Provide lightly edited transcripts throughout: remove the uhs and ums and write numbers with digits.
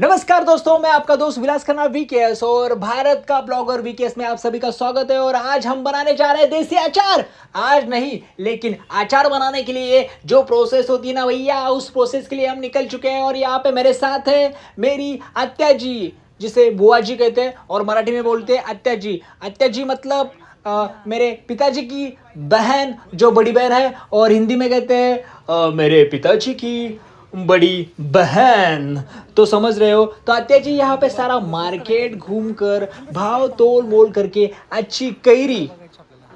नमस्कार दोस्तों, मैं आपका दोस्त विलास खन्ना वीकेएस और भारत का ब्लॉगर वीकेएस में आप सभी का स्वागत है। और आज हम बनाने जा रहे हैं देसी अचार। आज नहीं, लेकिन अचार बनाने के लिए जो प्रोसेस होती है ना भैया, उस प्रोसेस के लिए हम निकल चुके हैं। और यहाँ पे मेरे साथ है मेरी अत्या जी, जिसे बुआ जी कहते हैं और मराठी में बोलते हैं अत्या जी। अत्या जी मतलब मेरे पिताजी की बहन, जो बड़ी बहन है, और हिंदी में कहते हैं मेरे पिताजी की बड़ी बहन। तो समझ रहे हो। तो अत्या जी यहाँ पे सारा मार्केट घूमकर भाव तोल मोल करके अच्छी कैरी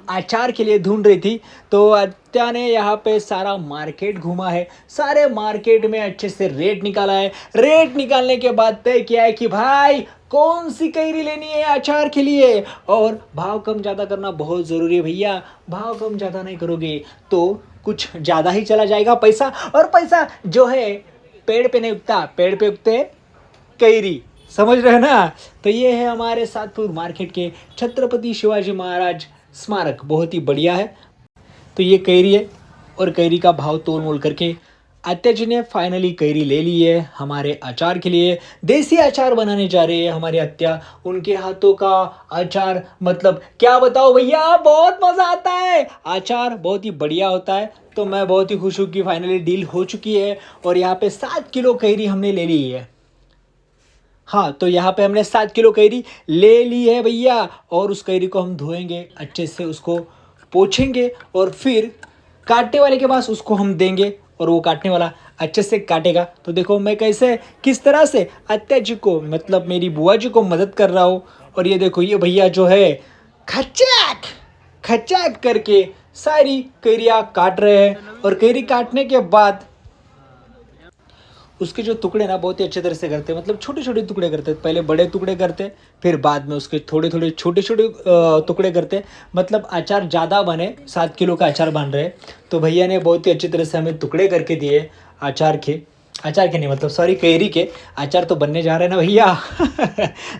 अचार के लिए ढूंढ रही थी। तो अत्या ने यहाँ पे सारा मार्केट घूमा है, सारे मार्केट में अच्छे से रेट निकाला है। रेट निकालने के बाद तय किया है कि भाई कौन सी कैरी लेनी है अचार के लिए। और भाव कम ज़्यादा करना बहुत ज़रूरी है भैया। भाव कम ज़्यादा नहीं करोगे तो कुछ ज़्यादा ही चला जाएगा पैसा। और पैसा जो है पेड़ पे नहीं उगता, पेड़ पे उगते कैरी। समझ रहे हो ना। तो ये है हमारे सातपुर मार्केट के छत्रपति शिवाजी महाराज स्मारक, बहुत ही बढ़िया है। तो ये कैरी है और कैरी का भाव तोल मोल करके अत्या जी ने फाइनली कैरी ले ली है हमारे अचार के लिए। देसी अचार बनाने जा रहे हैं हमारे अत्या। उनके हाथों का अचार मतलब क्या बताओ भैया, बहुत मज़ा आता है। अचार बहुत ही बढ़िया होता है। तो मैं बहुत ही खुश हूँ कि फाइनली डील हो चुकी है। और यहाँ पे 7 किलो कैरी हमने ले ली है। हाँ, तो यहाँ पे हमने 7 किलो कैरी ले ली है भैया। और उस कैरी को हम धोएंगे अच्छे से, उसको पोंछेंगे और फिर काटने वाले के पास उसको हम देंगे और वो काटने वाला अच्छे से काटेगा। तो देखो मैं कैसे किस तरह से अत्या जी को मतलब मेरी बुआ जी को मदद कर रहा हूँ। और ये देखो ये भैया जो है खचाक खचाक करके सारी कैरियाँ काट रहे हैं। और कैरी काटने के बाद उसके जो टुकड़े ना बहुत ही अच्छे तरह से करते हैं, मतलब छोटे छोटे टुकड़े करते हैं। पहले बड़े टुकड़े करते, फिर बाद में उसके थोड़े थोड़े छोटे छोटे टुकड़े करते, मतलब अचार ज़्यादा बने। 7 किलो का अचार बन रहे। तो भैया ने बहुत ही अच्छी तरह से हमें टुकड़े करके दिए अचार के नहीं, मतलब सॉरी कैरी के। अचार तो बनने जा रहे हैं ना भैया।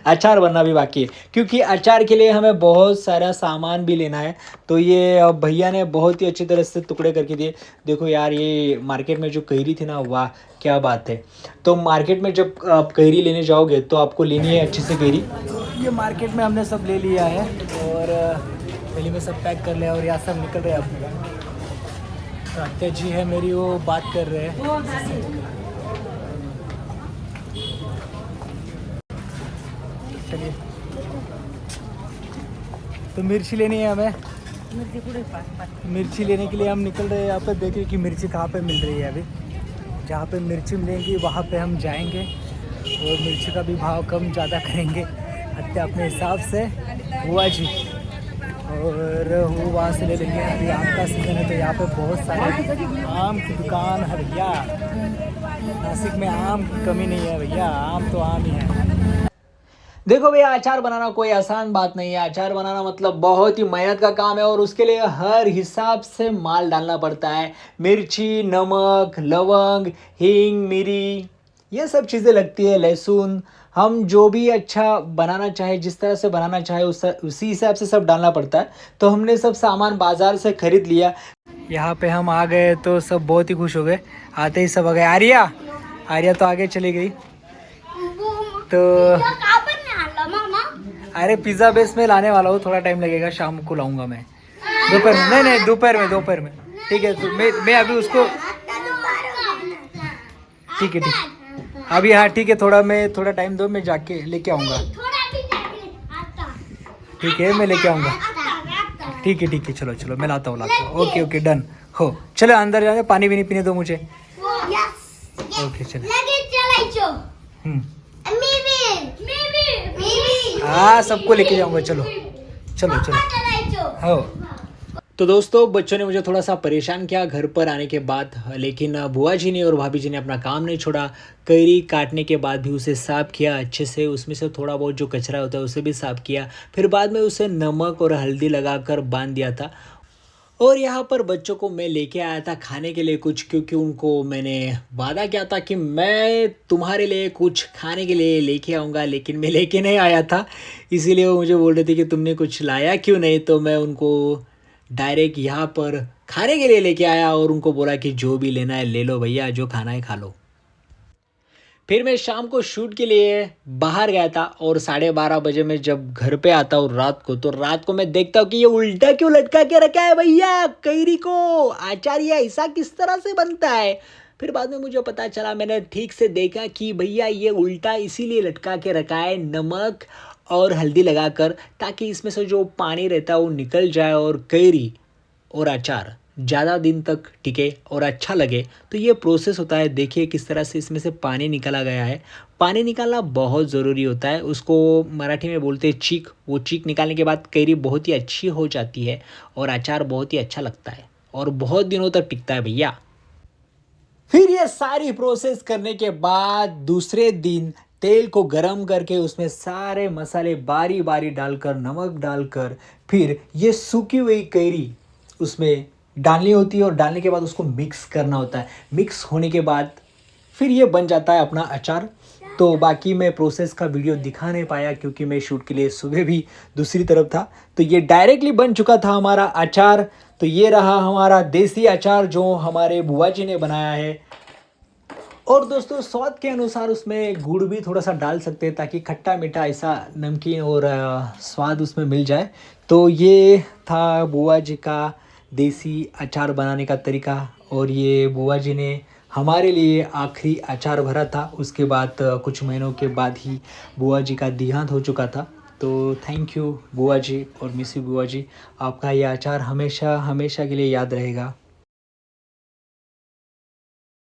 अचार बनना भी बाकी है, क्योंकि अचार के लिए हमें बहुत सारा सामान भी लेना है। तो ये भैया ने बहुत ही अच्छी तरह से टुकड़े करके दिए। देखो यार, ये मार्केट में जो कैरी थी ना, वाह क्या बात है। तो मार्केट में जब आप कैरी लेने जाओगे तो आपको लेनी है अच्छी से कैरी। ये मार्केट में हमने सब ले लिया है और पहले में सब पैक कर लिया और यहाँ सब निकल रहे हैं अपने। तो अत्या जी है मेरी, वो बात कर रहे हैं। चलिए, तो मिर्ची लेनी है हमें। मिर्ची लेने के लिए हम निकल रहे हैं। यहाँ पे देखिए कि मिर्ची कहाँ पे मिल रही है। अभी जहाँ पे मिर्ची मिलेंगी वहाँ पे हम जाएंगे और मिर्ची का भी भाव कम ज़्यादा करेंगे अत्या अपने हिसाब से, बुआ जी। और वो वहाँ से ले लेंगे। अभी आम का सीज़न है तो यहाँ पे बहुत सारे आम की दुकान है भैया। नासिक में आम की कमी नहीं है भैया, आम तो आम ही है। देखो भैया, अचार बनाना कोई आसान बात नहीं है। अचार बनाना मतलब बहुत ही मेहनत का काम है और उसके लिए हर हिसाब से माल डालना पड़ता है। मिर्ची, नमक, लवंग, हींग, मिरी, ये सब चीज़ें लगती है, लहसुन। हम जो भी अच्छा बनाना चाहे, जिस तरह से बनाना चाहे उसी हिसाब से सब डालना पड़ता है। तो हमने सब सामान बाज़ार से ख़रीद लिया। यहाँ पे हम आ गए तो सब बहुत ही खुश हो गए। आते ही सब आ गए। आर्या तो आगे चली गई। तो अरे पिज़्ज़ा बेस में लाने वाला हूँ, थोड़ा टाइम लगेगा, शाम को लाऊंगा मैं। दोपहर में नहीं, दोपहर में। ठीक है, तो मैं अभी उसको ठीक है अभी। हाँ ठीक है, थोड़ा टाइम दो, मैं जाके लेके आऊँगा। ठीक है, मैं लेके आऊँगा। ठीक है, चलो मैं लाता हूँ। ओके डन हो। चलो अंदर जाने, पानी भी नहीं पीने दो मुझे। ओके चलो। हाँ, सबको लेके जाऊंगा। चलो हो। तो दोस्तों, बच्चों ने मुझे थोड़ा सा परेशान किया घर पर आने के बाद, लेकिन बुआ जी ने और भाभी जी ने अपना काम नहीं छोड़ा। कैरी काटने के बाद भी उसे साफ़ किया अच्छे से, उसमें से थोड़ा बहुत जो कचरा होता है उसे भी साफ़ किया। फिर बाद में उसे नमक और हल्दी लगाकर बांध दिया था। और यहाँ पर बच्चों को मैं लेके आया था खाने के लिए कुछ, क्योंकि उनको मैंने वादा किया था कि मैं तुम्हारे लिए कुछ खाने के लिए लेके आऊँगा, लेकिन मैं लेके नहीं आया था। इसीलिए वो मुझे बोल रहे थे कि तुमने कुछ लाया क्यों नहीं। तो मैं उनको डायरेक्ट यहाँ पर खाने के लिए लेके आया और उनको बोला कि जो भी लेना है ले लो भैया, जो खाना है खा लो। फिर मैं शाम को शूट के लिए बाहर गया था और 12:30 बजे मैं जब घर पे आता हूँ रात को, तो रात को मैं देखता हूँ कि ये उल्टा क्यों लटका के रखा है भैया कैरी को। आचार्य ऐसा किस तरह से बनता है? फिर बाद में मुझे पता चला, मैंने ठीक से देखा कि भैया ये उल्टा इसीलिए लटका के रखा है नमक और हल्दी लगाकर, ताकि इसमें से जो पानी रहता है वो निकल जाए और कैरी और अचार ज़्यादा दिन तक टिके और अच्छा लगे। तो ये प्रोसेस होता है। देखिए किस तरह से इसमें से पानी निकाला गया है। पानी निकालना बहुत ज़रूरी होता है, उसको मराठी में बोलते हैं चीक। वो चीक निकालने के बाद कैरी बहुत ही अच्छी हो जाती है और अचार बहुत ही अच्छा लगता है और बहुत दिनों तक टिकता है भैया। फिर ये सारी प्रोसेस करने के बाद दूसरे दिन तेल को गरम करके उसमें सारे मसाले बारी बारी डालकर, नमक डालकर, फिर ये सूखी हुई कैरी उसमें डालनी होती है और डालने के बाद उसको मिक्स करना होता है। मिक्स होने के बाद फिर ये बन जाता है अपना अचार। तो बाकी मैं प्रोसेस का वीडियो दिखा नहीं पाया क्योंकि मैं शूट के लिए सुबह भी दूसरी तरफ था। तो ये डायरेक्टली बन चुका था हमारा अचार। तो ये रहा हमारा देसी अचार जो हमारे बुआ जी ने बनाया है। और दोस्तों स्वाद के अनुसार उसमें गुड़ भी थोड़ा सा डाल सकते हैं ताकि खट्टा मीठा ऐसा नमकीन और स्वाद उसमें मिल जाए। तो ये था बुआ जी का देसी अचार बनाने का तरीका। और ये बुआ जी ने हमारे लिए आखिरी अचार भरा था। उसके बाद कुछ महीनों के बाद ही बुआ जी का देहांत हो चुका था। तो थैंक यू बुआ जी और मिस यू बुआ जी। आपका ये अचार हमेशा हमेशा के लिए याद रहेगा।